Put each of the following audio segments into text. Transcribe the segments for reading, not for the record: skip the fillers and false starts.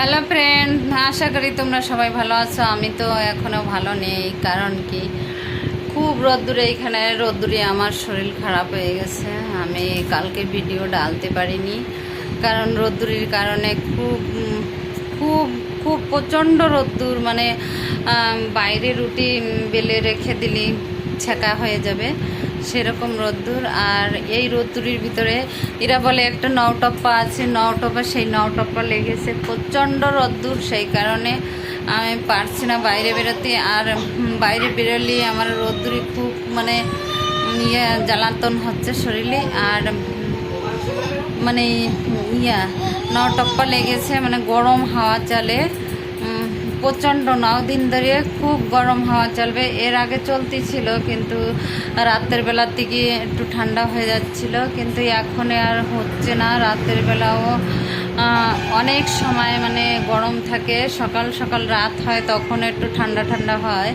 Hello friend, আশা করি তোমরা সবাই ভালো আছো। আমি তো এখনও ভালো নেই, কারণ কি খুব রোদ্দুরে, এইখানে রোদ্দুরে আমার শরীর খারাপ হয়ে গেছে। আমি কালকে ভিডিও ডালতে পারিনি, কারণ রোদ্দুরের কারণে খুব খুব খুব প্রচণ্ড রোদ্দুর, মানে বাইরে রুটি বেলে রেখে দিলি ছেঁকা হয়ে যাবে, সেরকম রোদ্দুর। আর এই রোদ্দুরের ভিতরে এরা বলে একটা নওটপ্পা আছে, নওটপ্পা, সেই নওটপ্পা লেগেছে, প্রচণ্ড রোদ্দুর। সেই কারণে আমি পারছি না বাইরে বেরোতে। আর বাইরে বেরোলে আমার রোদ্দুরে খুব মানে জ্বালাতন হচ্ছে শরীরে। আর মানে নওটপ্পা লেগেছে, মানে গরম হাওয়া চলে প্রচণ্ড। 9 দিন ধরে খুব গরম হাওয়া চলবে। এর আগে চলতেছিল, কিন্তু রাতের বেলার দিকে একটু ঠান্ডা হয়ে যাচ্ছিল, কিন্তু এখন আর হচ্ছে না। রাতের বেলাও অনেক সময় মানে গরম থাকে, সকাল সকাল রাত হয় তখন একটু ঠান্ডা ঠান্ডা হয়।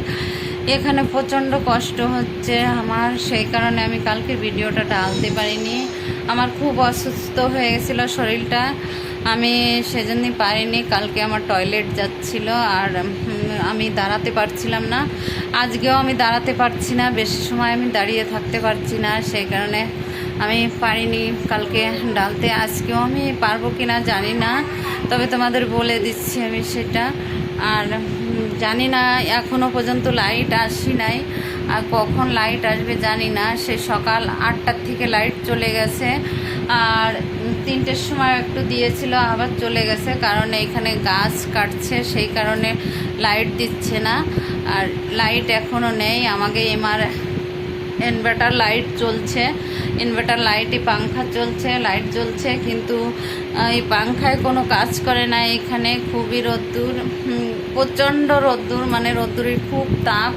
এখানে প্রচণ্ড কষ্ট হচ্ছে আমার, সেই কারণে আমি কালকে ভিডিওটা ডালতে পারিনি। আমার খুব অসুস্থ হয়ে গেছিলো শরীরটা, আমি সেজন্যই পারিনি। কালকে আমার টয়লেট যাচ্ছিল আর আমি দাঁড়াতে পারছিলাম না। আজকেও আমি দাঁড়াতে পারছি না, বেশি সময় আমি দাঁড়িয়ে থাকতে পারছি না, সেই কারণে আমি পারিনি কালকে ডালতে। আজকেও আমি পারবো কি না জানি না, তবে তোমাদের বলে দিচ্ছি আমি সেটা। আর জানি না, এখনও পর্যন্ত লাইট আসি নাই, আর কখন লাইট আসবে জানি না। সে সকাল 8টার থেকে লাইট চলে গেছে, আর 3টের সময় একটু দিয়েছিল, আবার চলে গেছে, কারণ এইখানে গাছ কাটছে, সেই কারণে লাইট দিচ্ছে না। আর লাইট এখনও নেই। আমাকে ইনভার্টার লাইট চলছে, ইনভার্টার লাইটে পাংখা চলছে, লাইট জ্বলছে, কিন্তু এই পাংখায় কোনো কাজ করে না। এখানে খুবই রোদ্দুর, প্রচণ্ড রোদ্দুর, মানে রোদ্দুরের খুব তাপ।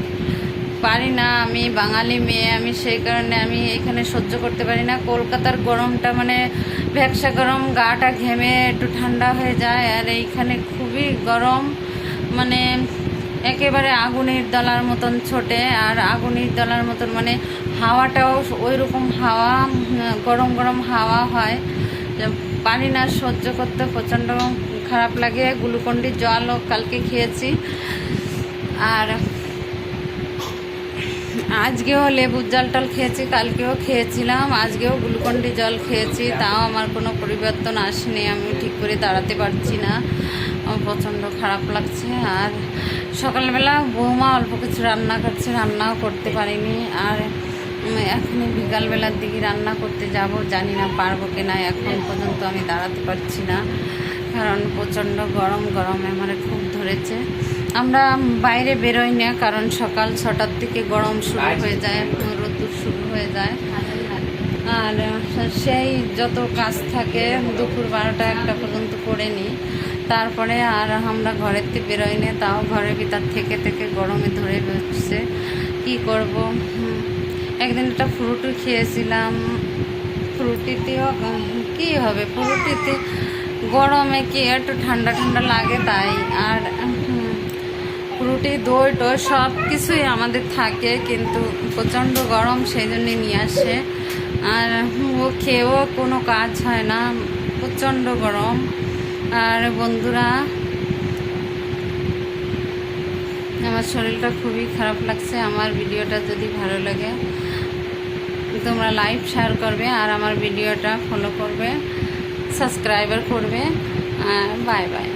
পারি না, আমি বাঙালি মেয়ে, আমি সেই কারণে আমি এখানে সহ্য করতে পারি না। কলকাতার গরমটা মানে ভ্যাকসা গরম, গাটা ঘেমে একটু ঠান্ডা হয়ে যায়, আর এইখানে খুবই গরম, মানে একেবারে আগুনের দলার মতন ছোটে। আর আগুনের দলার মতন মানে হাওয়াটাও ওই রকম হাওয়া, গরম গরম হাওয়া হয়। পারি না সহ্য করতে, প্রচণ্ড খারাপ লাগে। গ্লুকন্ডির জলও কালকে খেয়েছি, আর আজকেও লেবুর জল টল খেয়েছি, কালকেও খেয়েছিলাম, আজকেও গ্লুকন্ডি জল খেয়েছি, তাও আমার কোনো পরিবর্তন আসেনি। আমি ঠিক করে দাঁড়াতে পারছি না, আমার প্রচণ্ড খারাপ লাগছে। আর সকালবেলা বৌমা অল্প কিছু রান্না করছে, রান্নাও করতে পারিনি। আর এখন বিকালবেলার দিকে রান্না করতে যাব, জানি না পারবো কি না। এখন পর্যন্ত আমি দাঁড়াতে পারছি না, কারণ প্রচণ্ড গরম, গরমে আমার খুব ধরেছে। আমরা বাইরে বেরোই না, কারণ সকাল 6টার থেকে গরম শুরু হয়ে যায়, রোদ্দুর শুরু হয়ে যায়। আর সেই যত কাজ থাকে দুপুর 12টা 1টা পর্যন্ত করে নিই, তারপরে আর আমরা ঘরের থেকে বেরোই না। তাও ঘরের ভিতর থেকে থেকে গরমে ধরে বসছে, কী করব। একদিন একটা ফ্রুটি খেয়েছিলাম, ফ্রুটিতেও কী হবে, ফ্রুটিতে গরমে কি একটু ঠান্ডা ঠান্ডা লাগে তাই। আর রুটি দই টই সব কিছুই আমাদের থাকে, কিন্তু প্রচণ্ড গরম, সেই জন্যে নিয়ে আসে। আর ও খেয়েও কোনো কাজ হয় না, প্রচণ্ড গরম। আর বন্ধুরা, আমার শরীরটা খুবই খারাপ লাগছে। আমার ভিডিওটা যদি ভালো লাগে তোমরা লাইক শেয়ার করবে, আর আমার ভিডিওটা ফলো করবে, সাবস্ক্রাইবার করবে। Bye bye.